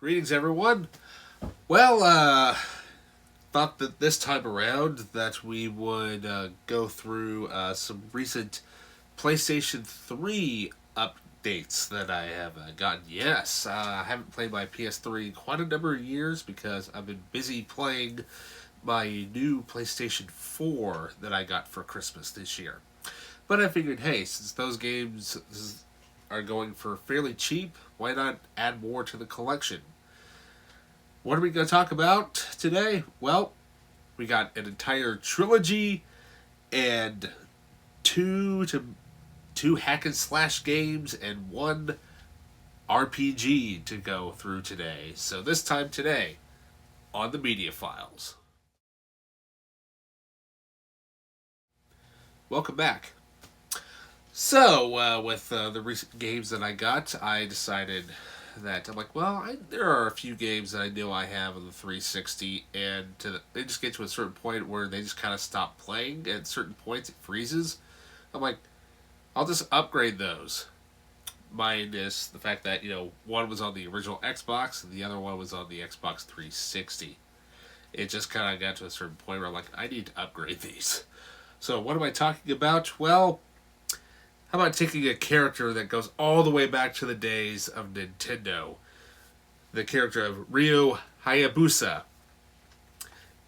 Greetings, everyone. Well, thought that this time around that we would go through some recent PlayStation 3 updates that I have gotten. Yes, I haven't played my PS3 in quite a number of years because I've been busy playing my new PlayStation 4 that I got for Christmas this year. But I figured, hey, since those games are going for fairly cheap, why not add more to the collection? What are we going to talk about today? Well, we got an entire trilogy and two to two hack and slash games and one RPG to go through today. So this time today on the Media Files. Welcome back. So, with the recent games that I got, I decided that I'm like, well, there are a few games that I know I have on the 360, and they just get to a certain point where they just kind of stop playing. At certain points, it freezes. I'm like, I'll just upgrade those. Minus the fact that, one was on the original Xbox and the other one was on the Xbox 360. It just kind of got to a certain point where I'm like, I need to upgrade these. So, what am I talking about? Well, how about taking a character that goes all the way back to the days of Nintendo? The character of Ryo Hayabusa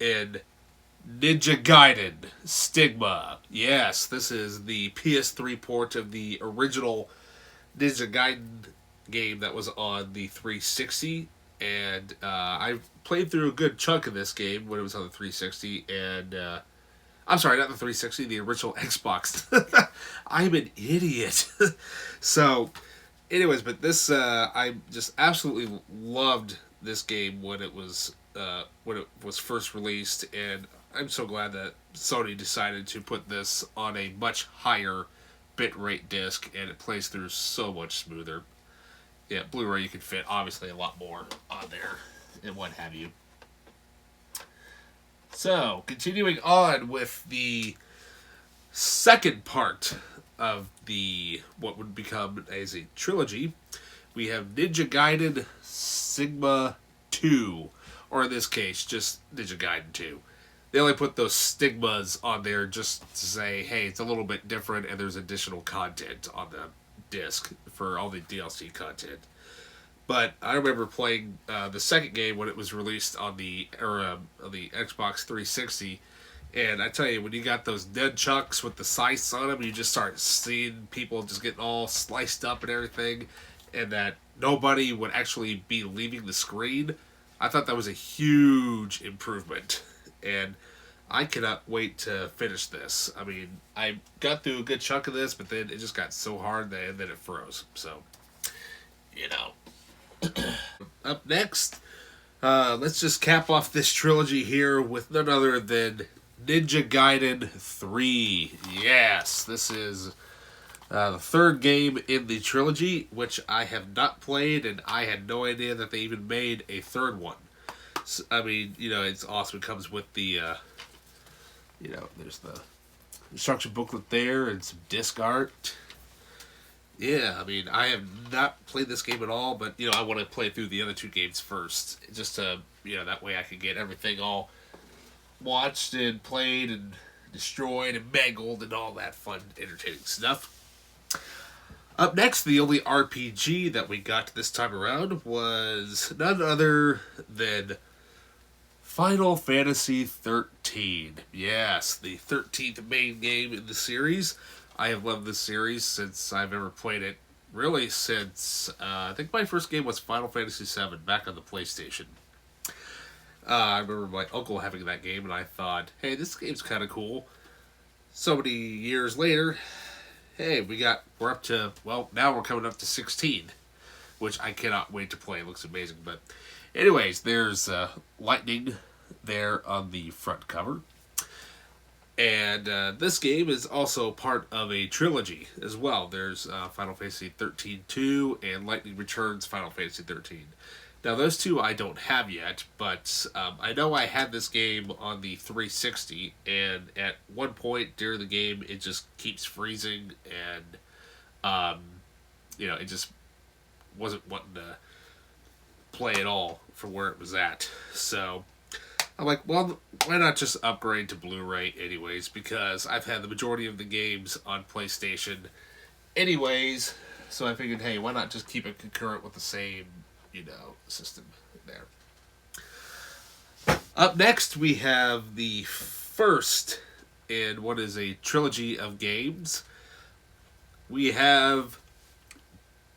in Ninja Gaiden Stigma. Yes, this is the PS3 port of the original Ninja Gaiden game that was on the 360. And I played through a good chunk of this game when it was on the 360. And I'm sorry, not the 360, the original Xbox. I'm an idiot. So, anyways, but this, I just absolutely loved this game when it was first released, and I'm so glad that Sony decided to put this on a much higher bitrate disc, and it plays through so much smoother. Yeah, Blu-ray you can fit obviously a lot more on there, and what have you. So, continuing on with the second part of the what would become as a trilogy, we have Ninja Gaiden Sigma 2, or in this case, just Ninja Gaiden 2. They only put those stigmas on there just to say, hey, it's a little bit different and there's additional content on the disc for all the DLC content. But I remember playing the second game when it was released on the Xbox 360, and I tell you, when you got those nunchucks with the scythes on them, you just start seeing people just getting all sliced up and everything, and that nobody would actually be leaving the screen. I thought that was a huge improvement, and I cannot wait to finish this. I mean, I got through a good chunk of this, but then it just got so hard that it froze. So, you know. Up next, let's just cap off this trilogy here with none other than Ninja Gaiden 3. Yes, this is the third game in the trilogy, which I have not played, and I had no idea that they even made a third one. So, I mean, it's awesome. It comes with the, there's the instruction booklet there and some disc art. Yeah, I mean, I have not played this game at all, but, I want to play through the other two games first, just to, that way I can get everything all watched and played and destroyed and mangled and all that fun, entertaining stuff. Up next, the only RPG that we got this time around was none other than Final Fantasy 13. Yes, the 13th main game in the series. I have loved this series since I've ever played it. Really, since I think my first game was Final Fantasy VII back on the PlayStation. I remember my uncle having that game, and I thought, hey, this game's kind of cool. So many years later, hey, we're up to, well, now we're coming up to 16, which I cannot wait to play. It looks amazing. But anyways, there's lightning there on the front cover. And this game is also part of a trilogy as well. There's Final Fantasy 13-2 and Lightning Returns Final Fantasy 13. Now, those two I don't have yet, but I know I had this game on the 360, and at one point during the game, it just keeps freezing, and, it just wasn't wanting to play it all for where it was at. So I'm like, well, why not just upgrade to Blu-ray anyways? Because I've had the majority of the games on PlayStation anyways. So I figured, hey, why not just keep it concurrent with the same, system there. Up next, we have the first in what is a trilogy of games. We have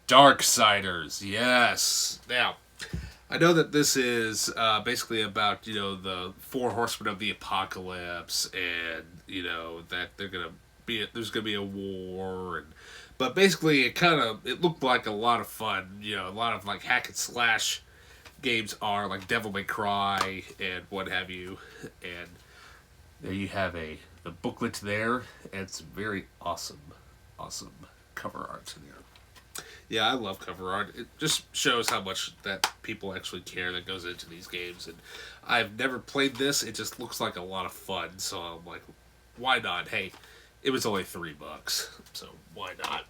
Darksiders. Yes. Now, I know that this is basically about, the four horsemen of the apocalypse, and, that there's gonna be a war, but basically it looked like a lot of fun, a lot of like hack and slash games are, like Devil May Cry and what have you, and there you have the booklet there, and it's very awesome cover art in there. Yeah, I love cover art. It just shows how much that people actually care that goes into these games. And I've never played this. It just looks like a lot of fun. So I'm like, why not? Hey, it was only $3, so why not?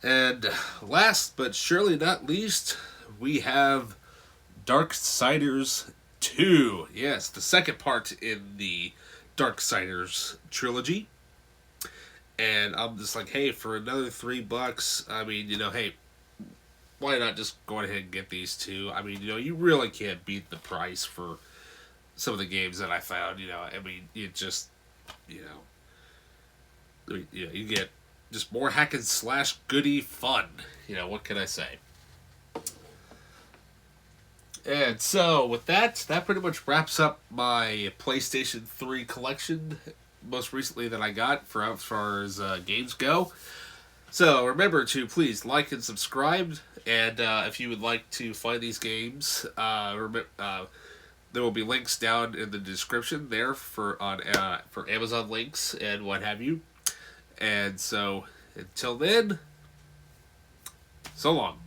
And last but surely not least, we have Darksiders 2. Yes, the second part in the Darksiders trilogy. And I'm just like, hey, for another $3, I mean, hey, why not just go ahead and get these two? I mean, you really can't beat the price for some of the games that I found. I mean, you just, you get just more hack and slash goody fun. What can I say? And so with that pretty much wraps up my PlayStation 3 collection, most recently that I got for as far as games go. So remember to please like and subscribe, and if you would like to find these games, there will be links down in the description there for Amazon links and what have you. And so until then, so long.